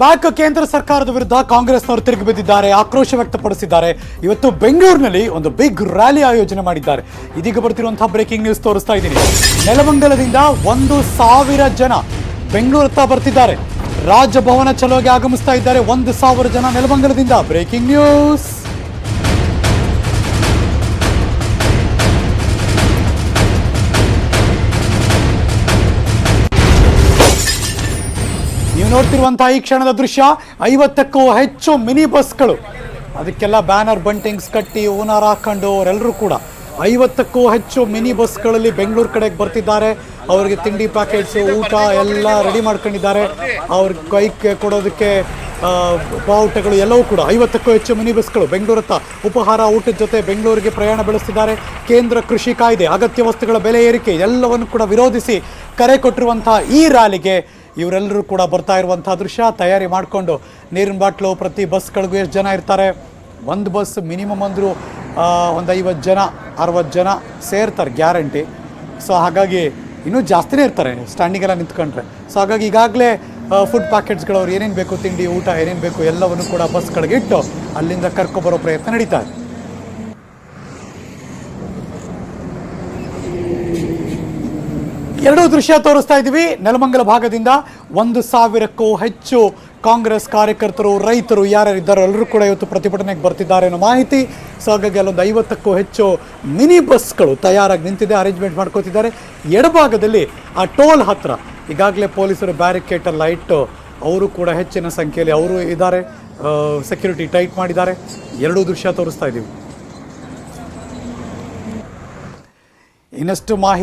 Back ಕೇಂದ್ರ ಸರ್ಕಾರದ ವಿರುದ್ಧ ಕಾಂಗ್ರೆಸ್ನವರು ತಿರುಗಿ ಬಿದ್ದಿದ್ದಾರೆ, ಆಕ್ರೋಶ ವ್ಯಕ್ತಪಡಿಸಿದ್ದಾರೆ. ಇವತ್ತು ಬೆಂಗಳೂರಿನಲ್ಲಿ ಒಂದು ಬಿಗ್ ರ್ಯಾಲಿ ಆಯೋಜನೆ ಮಾಡಿದ್ದಾರೆ. ಇದೀಗ ಬರ್ತಿರುವಂತಹ ಬ್ರೇಕಿಂಗ್ ನ್ಯೂಸ್ ತೋರಿಸ್ತಾ ಇದ್ದೀನಿ. ನೆಲಮಂಗಲದಿಂದ 1,000 ಜನ ಬೆಂಗಳೂರತ್ತ ಬರ್ತಿದ್ದಾರೆ. ರಾಜಭವನ ಚಲೋಗೆ ಆಗಮಿಸ್ತಾ ಇದ್ದಾರೆ. 1,000 ಜನ ನೆಲಮಂಗಲದಿಂದ. Breaking news. ನೀವು ನೋಡ್ತಿರುವಂತಹ ಈ ಕ್ಷಣದ ದೃಶ್ಯ, 50ಕ್ಕೂ ಹೆಚ್ಚು ಮಿನಿ ಬಸ್ಗಳು, ಅದಕ್ಕೆಲ್ಲ ಬ್ಯಾನರ್ ಬಂಟಿಂಗ್ಸ್ ಕಟ್ಟಿ ಓನರ್ ಹಾಕೊಂಡು ಅವರೆಲ್ಲರೂ ಕೂಡ 50ಕ್ಕೂ ಹೆಚ್ಚು ಮಿನಿ ಬಸ್ಗಳಲ್ಲಿ ಬೆಂಗಳೂರು ಕಡೆಗೆ ಬರ್ತಿದ್ದಾರೆ. ಅವರಿಗೆ ತಿಂಡಿ ಪ್ಯಾಕೆಟ್ಸ್, ಊಟ ಎಲ್ಲ ರೆಡಿ ಮಾಡ್ಕೊಂಡಿದ್ದಾರೆ. ಅವ್ರ ಕೈಗೆ ಕೊಡೋದಕ್ಕೆ ಬಾವುಟಗಳು ಎಲ್ಲವೂ ಕೂಡ. 50ಕ್ಕೂ ಹೆಚ್ಚು ಮಿನಿ ಬಸ್ಗಳು ಬೆಂಗಳೂರತ್ತ ಉಪಹಾರ ಊಟದ ಜೊತೆ ಬೆಂಗಳೂರಿಗೆ ಪ್ರಯಾಣ ಬೆಳೆಸ್ತಿದ್ದಾರೆ. ಕೇಂದ್ರ ಕೃಷಿ ಕಾಯ್ದೆ, ಅಗತ್ಯ ವಸ್ತುಗಳ ಬೆಲೆ ಏರಿಕೆ ಎಲ್ಲವನ್ನು ಕೂಡ ವಿರೋಧಿಸಿ ಕರೆ ಕೊಟ್ಟಿರುವಂತಹ ಈ ರ್ಯಾಲಿಗೆ ಇವರೆಲ್ಲರೂ ಕೂಡ ಬರ್ತಾ ಇರುವಂತಹ ದೃಶ್ಯ. ತಯಾರಿ ಮಾಡಿಕೊಂಡು ನೀರಿನ ಬಾಟ್ಲು, ಪ್ರತಿ ಬಸ್ಗಳಿಗೂ ಎಷ್ಟು ಜನ ಇರ್ತಾರೆ, ಒಂದು ಬಸ್ ಮಿನಿಮಮ್ ಅಂದರೂ ಒಂದು 50 ಜನ 60 ಜನ ಸೇರ್ತಾರೆ ಗ್ಯಾರಂಟಿ. ಸೊ ಹಾಗಾಗಿ ಇನ್ನೂ ಜಾಸ್ತಿನೇ ಇರ್ತಾರೆ ಸ್ಟ್ಯಾಂಡಿಂಗೆಲ್ಲ ನಿಂತ್ಕೊಂಡ್ರೆ. ಸೊ ಹಾಗಾಗಿ ಈಗಾಗಲೇ ಫುಡ್ ಪ್ಯಾಕೆಟ್ಸ್ಗಳು ಅವ್ರು ಏನೇನು ಬೇಕು, ತಿಂಡಿ ಊಟ ಏನೇನು ಬೇಕು ಎಲ್ಲವನ್ನು ಕೂಡ ಬಸ್ಗಳಿಗೆ ಇಟ್ಟು ಅಲ್ಲಿಂದ ಕರ್ಕೊಬರೋ ಪ್ರಯತ್ನ ನಡೀತಾ ಇದೆ. ಎರಡೂ ದೃಶ್ಯ ತೋರಿಸ್ತಾ ಇದ್ದೀವಿ. ನೆಲಮಂಗಲ ಭಾಗದಿಂದ 1,000ಕ್ಕೂ ಹೆಚ್ಚು ಕಾಂಗ್ರೆಸ್ ಕಾರ್ಯಕರ್ತರು, ರೈತರು ಯಾರ್ಯಾರಿದ್ದಾರೋ ಎಲ್ಲರೂ ಕೂಡ ಇವತ್ತು ಪ್ರತಿಭಟನೆಗೆ ಬರ್ತಿದ್ದಾರೆ ಅನ್ನೋ ಮಾಹಿತಿ. ಸೊ ಹಾಗಾಗಿ ಅಲ್ಲೊಂದು 50ಕ್ಕೂ ಹೆಚ್ಚು ಮಿನಿ ಬಸ್ಗಳು ತಯಾರಾಗಿ ನಿಂತಿದೆ, ಅರೇಂಜ್ಮೆಂಟ್ ಮಾಡ್ಕೋತಿದ್ದಾರೆ. ಎಡಭಾಗದಲ್ಲಿ ಆ ಟೋಲ್ ಹತ್ರ ಈಗಾಗಲೇ ಪೊಲೀಸರು ಬ್ಯಾರಿಕೇಟೆಲ್ಲ ಇಟ್ಟು ಅವರು ಕೂಡ ಹೆಚ್ಚಿನ ಸಂಖ್ಯೆಯಲ್ಲಿ ಅವರು ಇದ್ದಾರೆ, ಸೆಕ್ಯೂರಿಟಿ ಟೈಟ್ ಮಾಡಿದ್ದಾರೆ. ಎರಡೂ ದೃಶ್ಯ ತೋರಿಸ್ತಾ ಇದ್ದೀವಿ. ಇನ್ನಷ್ಟು ಮಾಹಿತಿ